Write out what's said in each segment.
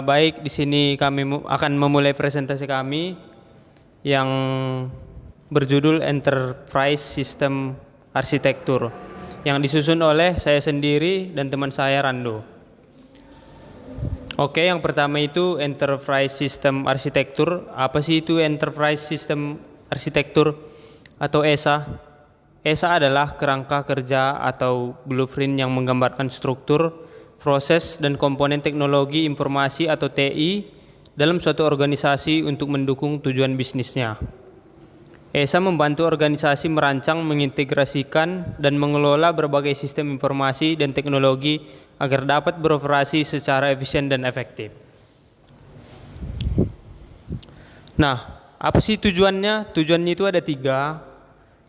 Baik, di sini kami akan memulai presentasi kami yang berjudul Enterprise System Arsitektur yang disusun oleh saya sendiri dan teman saya Rando. Oke, yang pertama itu Enterprise System Arsitektur. Apa sih itu Enterprise System Arsitektur atau ESA? ESA adalah kerangka kerja atau blueprint yang menggambarkan struktur, proses, dan komponen teknologi informasi atau TI dalam suatu organisasi untuk mendukung tujuan bisnisnya. ESA membantu organisasi merancang, mengintegrasikan, dan mengelola berbagai sistem informasi dan teknologi agar dapat beroperasi secara efisien dan efektif. Nah, apa sih tujuannya? Tujuannya itu ada 3.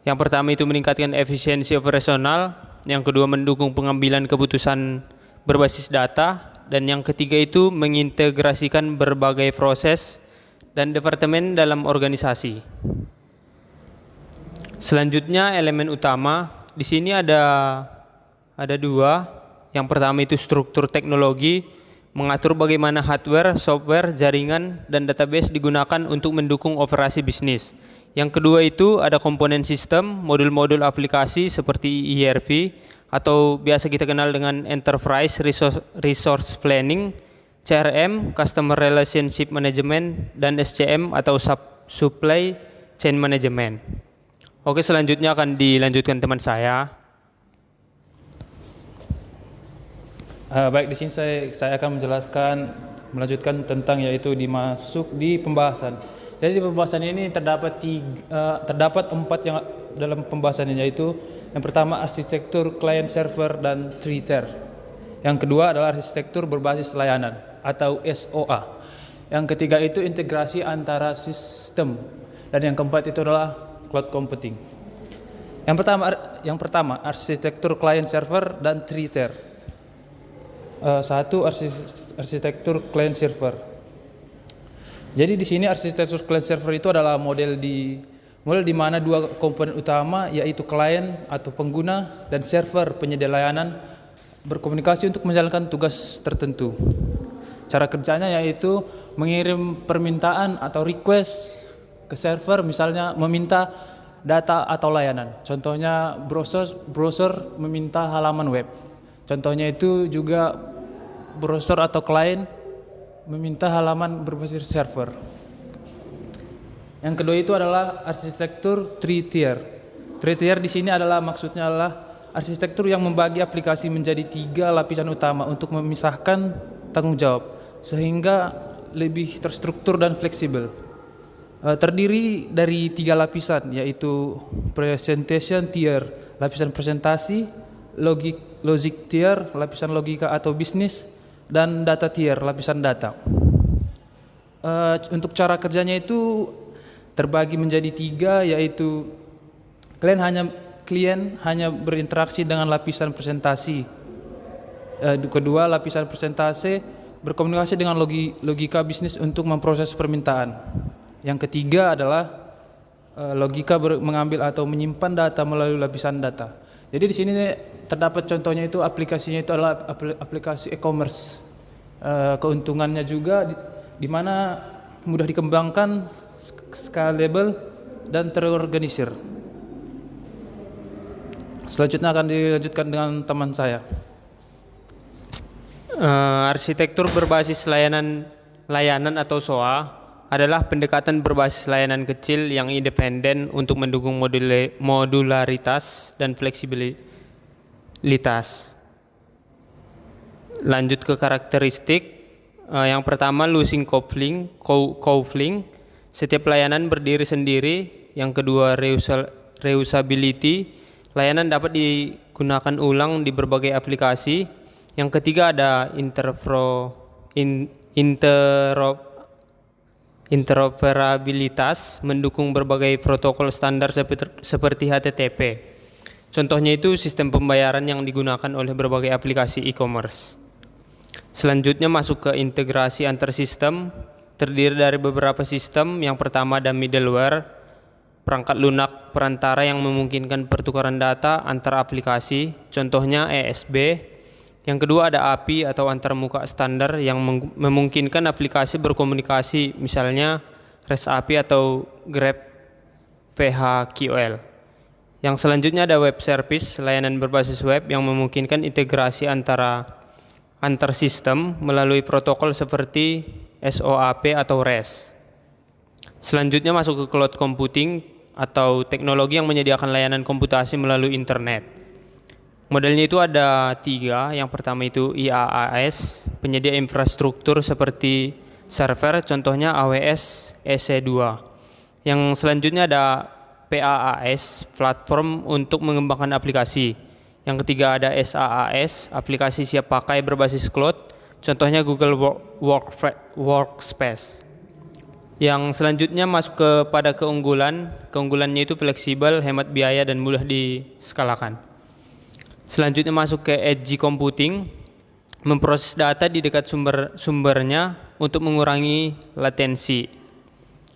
Yang pertama itu meningkatkan efisiensi operasional, yang kedua mendukung pengambilan keputusan berbasis data, dan yang ketiga itu mengintegrasikan berbagai proses dan departemen dalam organisasi. Selanjutnya elemen utama di sini ada 2. Yang pertama itu struktur teknologi, mengatur bagaimana hardware, software, jaringan, dan database digunakan untuk mendukung operasi bisnis. Yang kedua itu ada komponen sistem, modul-modul aplikasi seperti ERP atau biasa kita kenal dengan Enterprise Resource Planning, CRM, Customer Relationship Management, dan SCM atau Supply Chain Management. Oke, selanjutnya akan dilanjutkan teman saya. Baik, di sini saya akan melanjutkan tentang yaitu dimasuk di pembahasan. Jadi di pembahasan ini terdapat 4 yang dalam pembahasan ini, yaitu yang pertama arsitektur client server dan 3-tier. Yang kedua adalah arsitektur berbasis layanan atau SOA. Yang ketiga itu integrasi antara sistem, dan yang keempat itu adalah cloud computing. Yang pertama arsitektur client server dan 3-tier. Arsitektur client server. Jadi di sini arsitektur client server itu adalah model di mana 2 komponen utama, yaitu klien atau pengguna dan server penyedia layanan berkomunikasi untuk menjalankan tugas tertentu. Cara kerjanya yaitu mengirim permintaan atau request ke server, misalnya meminta data atau layanan. Contohnya browser meminta halaman web. Contohnya itu juga browser atau klien meminta halaman berbasis server. Yang kedua itu adalah arsitektur 3-tier. 3-tier di sini maksudnya adalah arsitektur yang membagi aplikasi menjadi 3 lapisan utama untuk memisahkan tanggung jawab sehingga lebih terstruktur dan fleksibel. Terdiri dari 3 lapisan, yaitu presentation tier, lapisan presentasi, logic tier, lapisan logika atau bisnis, dan data tier, lapisan data. Untuk cara kerjanya itu terbagi menjadi 3, yaitu klien hanya berinteraksi dengan lapisan presentasi. Kedua, lapisan presentasi berkomunikasi dengan logika bisnis untuk memproses permintaan. Yang ketiga adalah logika mengambil atau menyimpan data melalui lapisan data. Jadi di sini terdapat contohnya itu aplikasinya itu adalah aplikasi e-commerce. Keuntungannya juga di mana mudah dikembangkan, scalable, dan terorganisir. Selanjutnya akan dilanjutkan dengan teman saya. Arsitektur berbasis layanan atau SOA adalah pendekatan berbasis layanan kecil yang independen untuk mendukung modularitas dan fleksibilitas. Lanjut ke karakteristik. Yang pertama losing coupling. Setiap layanan berdiri sendiri. Yang kedua reusability. Layanan dapat digunakan ulang di berbagai aplikasi. Yang ketiga ada interoperabilitas, mendukung berbagai protokol standar seperti HTTP. Contohnya itu sistem pembayaran yang digunakan oleh berbagai aplikasi e-commerce. Selanjutnya masuk ke integrasi antar sistem, terdiri dari beberapa sistem. Yang pertama ada middleware, perangkat lunak perantara yang memungkinkan pertukaran data antar aplikasi, contohnya ESB. Yang kedua ada API atau antarmuka standar yang memungkinkan aplikasi berkomunikasi, misalnya REST API atau Grab PHQL. Yang selanjutnya ada web service, layanan berbasis web yang memungkinkan integrasi antar sistem melalui protokol seperti SOAP atau REST. Selanjutnya masuk ke cloud computing atau teknologi yang menyediakan layanan komputasi melalui internet. Modelnya itu ada 3. Yang pertama itu IaaS, penyedia infrastruktur seperti server, contohnya AWS EC2. Yang selanjutnya ada PaaS, platform untuk mengembangkan aplikasi. Yang ketiga ada SaaS, aplikasi siap pakai berbasis cloud, contohnya Google Workspace. Yang selanjutnya masuk kepada keunggulannya itu fleksibel, hemat biaya, dan mudah diskalakan. Selanjutnya masuk ke edge computing, memproses data di dekat sumbernya untuk mengurangi latensi.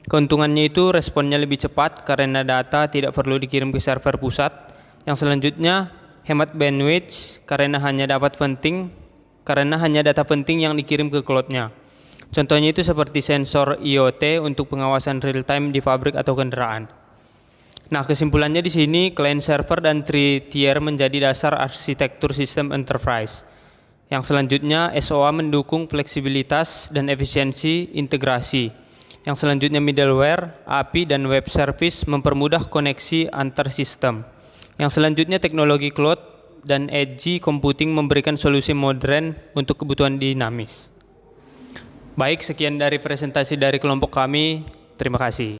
Keuntungannya itu responnya lebih cepat karena data tidak perlu dikirim ke server pusat. Yang selanjutnya hemat bandwidth karena hanya data penting yang dikirim ke cloud-nya. Contohnya itu seperti sensor IoT untuk pengawasan real time di pabrik atau kendaraan. Nah, kesimpulannya di sini client server dan 3-tier menjadi dasar arsitektur sistem enterprise. Yang selanjutnya SOA mendukung fleksibilitas dan efisiensi integrasi. Yang selanjutnya middleware, API, dan web service mempermudah koneksi antar sistem. Yang selanjutnya teknologi cloud dan edge computing memberikan solusi modern untuk kebutuhan dinamis. Baik, sekian dari presentasi dari kelompok kami. Terima kasih.